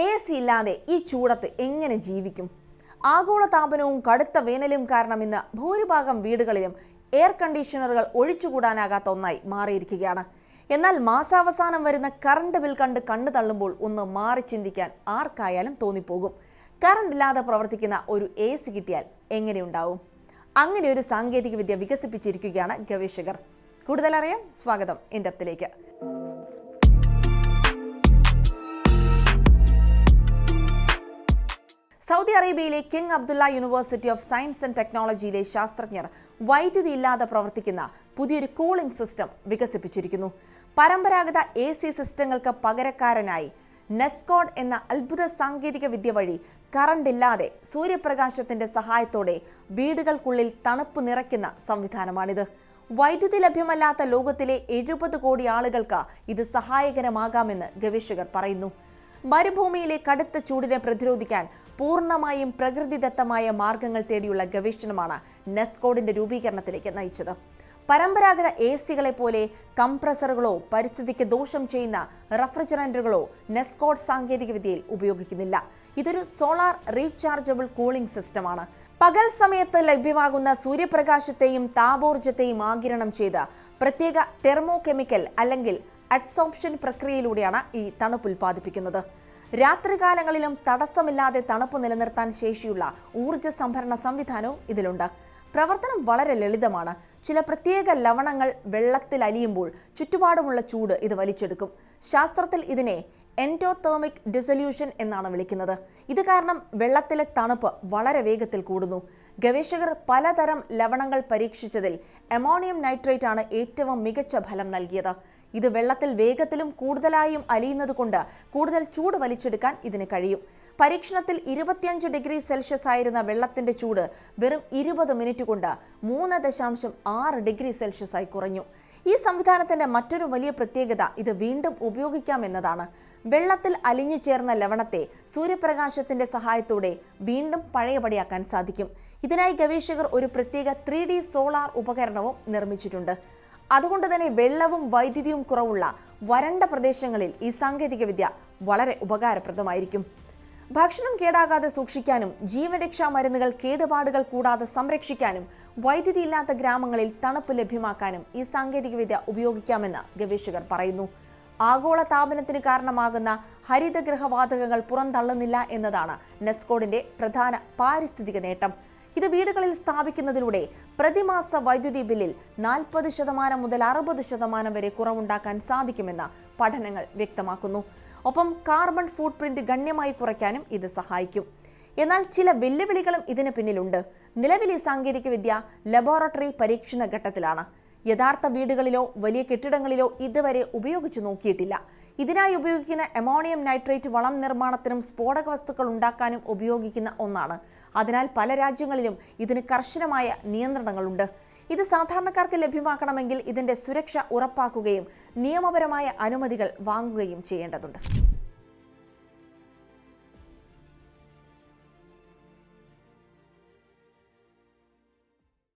AC ഇല്ലാതെ ഈ ചൂടത്ത് എങ്ങനെ ജീവിക്കും? ആഗോളതാപനവും കടുത്ത വേനലും കാരണം ഇന്ന് ഭൂരിഭാഗം വീടുകളിലും എയർ കണ്ടീഷണറുകൾ ഒഴിച്ചുകൂടാനാകാത്ത ഒന്നായി മാറിയിരിക്കുകയാണ്. എന്നാൽ മാസാവസാനം വരുന്ന കറണ്ട് ബിൽ കണ്ട് കണ്ണു തള്ളുമ്പോൾ ഒന്ന് മാറി ചിന്തിക്കാൻ ആർക്കായാലും തോന്നിപ്പോകും. കറണ്ട് ഇല്ലാതെ പ്രവർത്തിക്കുന്ന ഒരു AC കിട്ടിയാൽ എങ്ങനെയുണ്ടാവും? അങ്ങനെ ഒരു സാങ്കേതിക വിദ്യ വികസിപ്പിച്ചിരിക്കുകയാണ് ഗവേഷകർ. കൂടുതലറിയാം, സ്വാഗതം ഇൻഡെപ്തിലേക്ക്. സൗദി അറേബ്യയിലെ King Abdullah University of Science and ടെക്നോളജിയിലെ ശാസ്ത്രജ്ഞർ വൈദ്യുതി ഇല്ലാതെ പ്രവർത്തിക്കുന്ന പുതിയൊരു കൂളിംഗ് സിസ്റ്റം വികസിപ്പിച്ചിരിക്കുന്നു. പരമ്പരാഗത AC സിസ്റ്റങ്ങൾക്ക് പകരക്കാരനായി നെസ്കോഡ് എന്ന അത്ഭുത സാങ്കേതിക വിദ്യ വഴി കറണ്ട് ഇല്ലാതെ സൂര്യപ്രകാശത്തിന്റെ സഹായത്തോടെ വീടുകൾക്കുള്ളിൽ തണുപ്പ് നിറയ്ക്കുന്ന സംവിധാനമാണിത്. വൈദ്യുതി ലഭ്യമല്ലാത്ത ലോകത്തിലെ 70 കോടി ആളുകൾക്ക് ഇത് സഹായകരമാകാമെന്ന് ഗവേഷകർ പറയുന്നു. മരുഭൂമിയിലെ കടുത്ത ചൂടിനെ പ്രതിരോധിക്കാൻ പൂർണ്ണമായും പ്രകൃതിദത്തമായ മാർഗങ്ങൾ തേടിയുള്ള ഗവേഷണമാണ് നെസ്കോഡിന്റെ രൂപീകരണത്തിലേക്ക് നയിച്ചത്. പരമ്പരാഗത ACകളെ പോലെ കംപ്രസറുകളോ പരിസ്ഥിതിക്ക് ദോഷം ചെയ്യുന്ന റെഫ്രിജറന്റുകളോ നെസ്കോഡ് സാങ്കേതികവിദ്യയിൽ ഉപയോഗിക്കുന്നില്ല. ഇതൊരു സോളാർ റീചാർജബിൾ കൂളിംഗ് സിസ്റ്റമാണ്. പകൽ സമയത്ത് ലഭ്യമാകുന്ന സൂര്യപ്രകാശത്തെയും താപോർജ്ജത്തെയും ആഗിരണം ചെയ്ത് പ്രത്യേക തെർമോകെമിക്കൽ അല്ലെങ്കിൽ അഡ്സോർപ്ഷൻ പ്രക്രിയയിലൂടെയാണ് ഈ തണുപ്പ് ഉൽപ്പാദിപ്പിക്കുന്നത്. രാത്രികാലങ്ങളിലും തടസ്സമില്ലാതെ തണുപ്പ് നിലനിർത്താൻ ശേഷിയുള്ള ഊർജ്ജ സംഭരണ സംവിധാനവും ഇതിലുണ്ട്. പ്രവർത്തനം വളരെ ലളിതമാണ്. ചില പ്രത്യേക ലവണങ്ങൾ വെള്ളത്തിൽ അലിയുമ്പോൾ ചുറ്റുപാടുമുള്ള ചൂട് ഇത് വലിച്ചെടുക്കും. ശാസ്ത്രത്തിൽ ഇതിനെ എൻഡോതെർമിക് ഡിസൊല്യൂഷൻ എന്നാണ് വിളിക്കുന്നത്. ഇത് കാരണം വെള്ളത്തിലെ തണുപ്പ് വളരെ വേഗത്തിൽ കൂടുന്നു. ഗവേഷകർ പലതരം ലവണങ്ങൾ പരീക്ഷിച്ചതിൽ അമോണിയം നൈട്രേറ്റ് ആണ് ഏറ്റവും മികച്ച ഫലം നൽകിയത്. ഇത് വെള്ളത്തിൽ വേഗത്തിലും കൂടുതലായും അലിയുന്നത് കൊണ്ട് കൂടുതൽ ചൂട് വലിച്ചെടുക്കാൻ ഇതിന് കഴിയും. പരീക്ഷണത്തിൽ 25 ഡിഗ്രി സെൽഷ്യസ് ആയിരുന്ന വെള്ളത്തിന്റെ ചൂട് വെറും 20 മിനിറ്റ് കൊണ്ട് 3.6 ഡിഗ്രി സെൽഷ്യസ് ആയി കുറഞ്ഞു. ഈ സംവിധാനത്തിന്റെ മറ്റൊരു വലിയ പ്രത്യേകത ഇത് വീണ്ടും ഉപയോഗിക്കാമെന്നതാണ്. വെള്ളത്തിൽ അലിഞ്ഞു ചേർന്ന ലവണത്തെ സൂര്യപ്രകാശത്തിന്റെ സഹായത്തോടെ വീണ്ടും പഴയപടിയാക്കാൻ സാധിക്കും. ഇതിനായി ഗവേഷകർ ഒരു പ്രത്യേക 3D സോളാർ ഉപകരണവും നിർമ്മിച്ചിട്ടുണ്ട്. അതുകൊണ്ട് തന്നെ വെള്ളവും വൈദ്യുതിയും കുറവുള്ള വരണ്ട പ്രദേശങ്ങളിൽ ഈ സാങ്കേതികവിദ്യ വളരെ ഉപകാരപ്രദമായിരിക്കും. ഭക്ഷണം കേടാകാതെ സൂക്ഷിക്കാനും ജീവരക്ഷാ മരുന്നുകൾ കേടുപാടുകൾ കൂടാതെ സംരക്ഷിക്കാനും വൈദ്യുതി ഇല്ലാത്ത ഗ്രാമങ്ങളിൽ തണുപ്പ് ലഭ്യമാക്കാനും ഈ സാങ്കേതികവിദ്യ ഉപയോഗിക്കാമെന്ന് ഗവേഷകർ പറയുന്നു. ആഗോള താപനത്തിന് കാരണമാകുന്ന ഹരിതഗൃഹവാതകങ്ങൾ പുറന്തള്ളുന്നില്ല എന്നതാണ് നെസ്കോഡിന്റെ പ്രധാന പാരിസ്ഥിതിക നേട്ടം. ഇത് വീടുകളിൽ സ്ഥാപിക്കുന്നതിലൂടെ പ്രതിമാസ വൈദ്യുതി ബില്ലിൽ 40% മുതൽ 60% വരെ കുറവുണ്ടാക്കാൻ സാധിക്കുമെന്ന് പഠനങ്ങൾ വ്യക്തമാക്കുന്നു. ഒപ്പം കാർബൺ ഫുട് പ്രിന്റ് ഗണ്യമായി കുറയ്ക്കാനും ഇത് സഹായിക്കും. എന്നാൽ ചില വെല്ലുവിളികളും ഇതിന് പിന്നിലുണ്ട്. നിലവിൽ ഈ സാങ്കേതികവിദ്യ ലബോറട്ടറി പരീക്ഷണ ഘട്ടത്തിലാണ്. യഥാർത്ഥ വീടുകളിലോ വലിയ കെട്ടിടങ്ങളിലോ ഇതുവരെ ഉപയോഗിച്ചു നോക്കിയിട്ടില്ല. ഇതിനായി ഉപയോഗിക്കുന്ന അമോണിയം നൈട്രേറ്റ് വളം നിർമ്മാണത്തിനും സ്ഫോടക വസ്തുക്കൾ ഉണ്ടാക്കാനും ഉപയോഗിക്കുന്ന ഒന്നാണ്. അതിനാൽ പല രാജ്യങ്ങളിലും ഇതിന് കർശനമായ നിയന്ത്രണങ്ങളുണ്ട്. ഇത് സാധാരണക്കാർക്ക് ലഭ്യമാക്കണമെങ്കിൽ ഇതിന്റെ സുരക്ഷ ഉറപ്പാക്കുകയും നിയമപരമായ അനുമതികൾ വാങ്ങുകയും ചെയ്യേണ്ടതുണ്ട്.